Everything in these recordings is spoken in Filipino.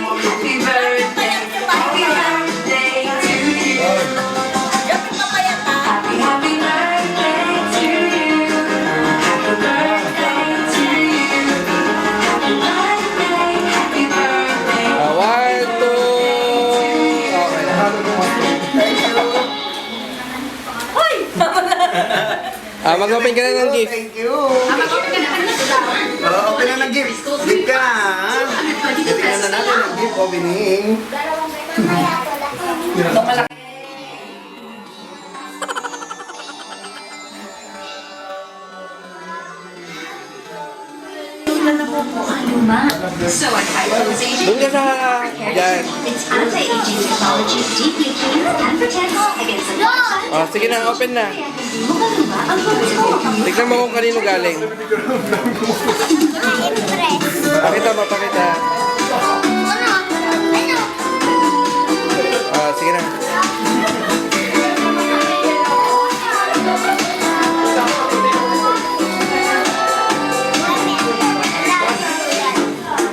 happy birthday to you. Happy, happy birthday to you. Happy birthday to you. Happy birthday, happy birthday. One, two. Okay. Mag-open ka na ng gift. Thank you. Open na ng gift. Gift ka. Tingnan na natin ang gift opening. So at Hypozation, Doon ka sa... Diyan. its anti-aging technology deeply cleans and protects against the Oh, sige na, open na. hindi mo maluma ang pagkakas. Tignan mo kung kanino galing. Pakita mo, pakita. Sige na.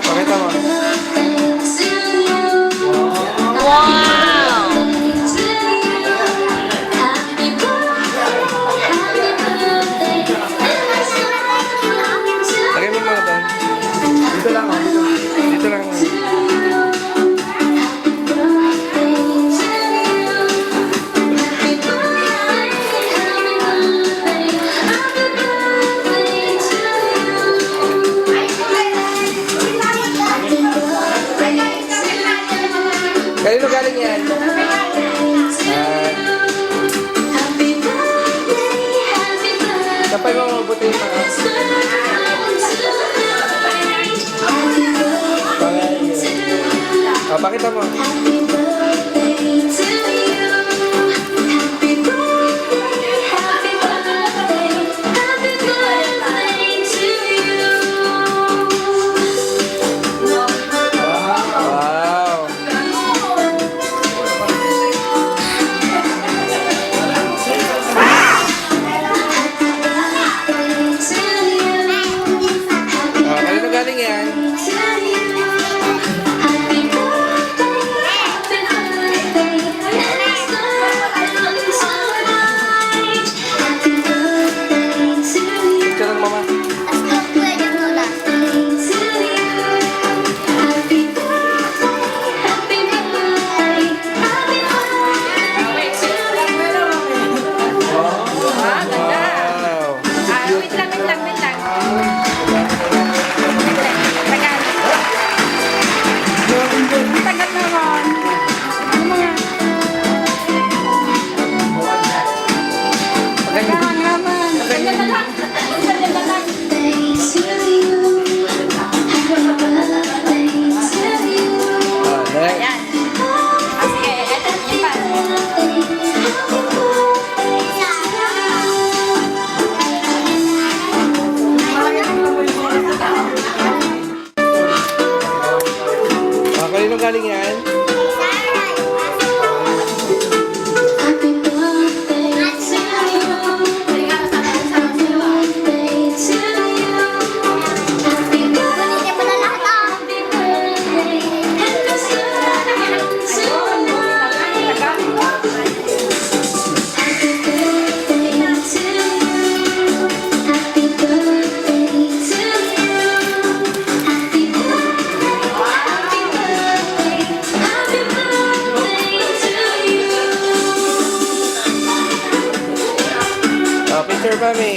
Pakita mo. Lagay mo mga doon. Dito lang. Dito lang. Kanino galing yan? Kapag mo mabuti yung mga... Pakita mo. Wow. Kanino galing yan? Picture ng mama. Wow. Wait lang. Tagal naman. Ano mga? Tagal naman. Ganyan na lang. Ganyan na lang. Next. Ayan. Sige, eto. Yan pa. Kanino galing yan? Picture pa mi.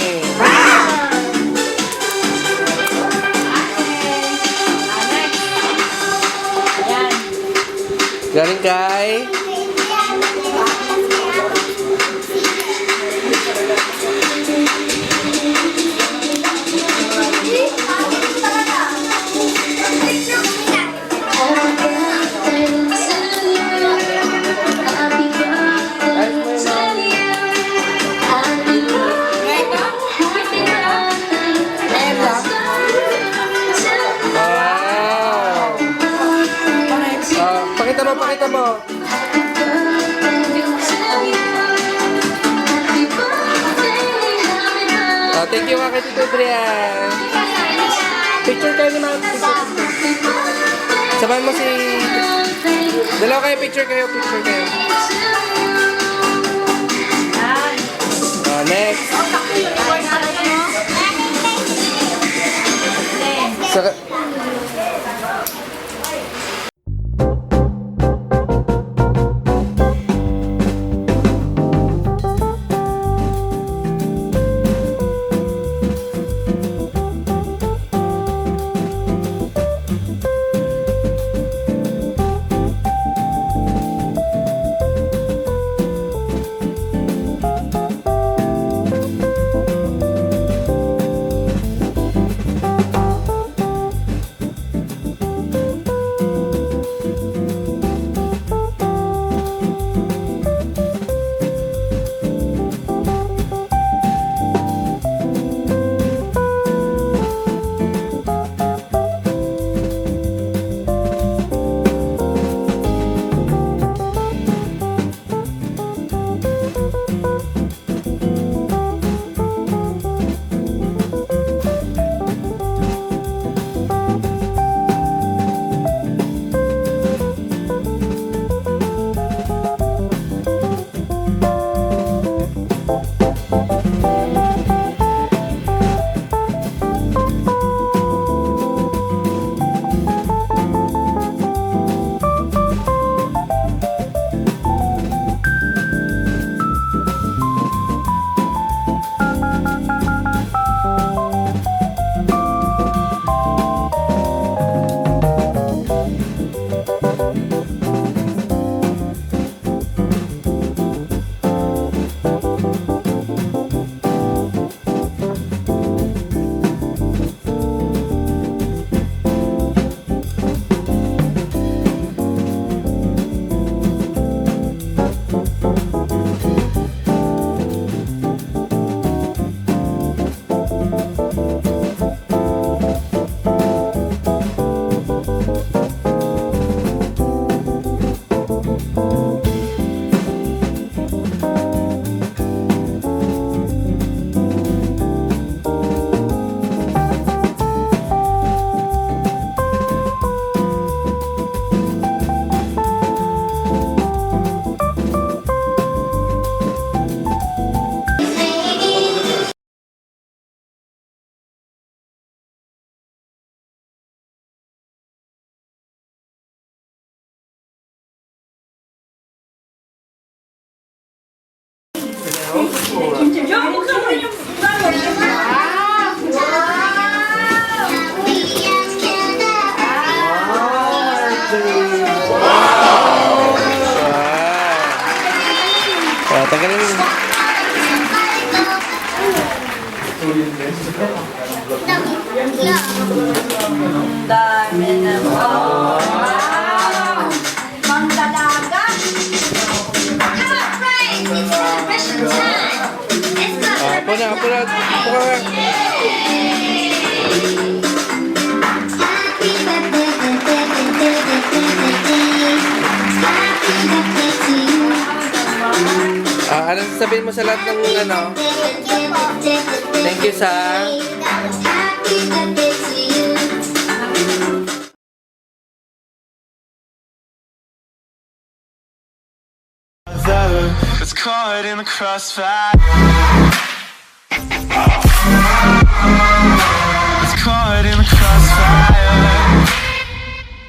Ayan. Galing kay... Pakita mo. Thank you mga Tito Adrian. Picture kayo naman. Picture. Samahan mo si... Dalawa kayo, picture kayo. Next. Saka... Tagalin mo. Dami na. Wow! Mangdalaga. Alright, it's celebration time. Let's go. Apo na. Happy birthday to you. Ano sasabihin mo sa lahat ng ano? Thank you sa... Happy birthday to you. It's caught in the crossfire.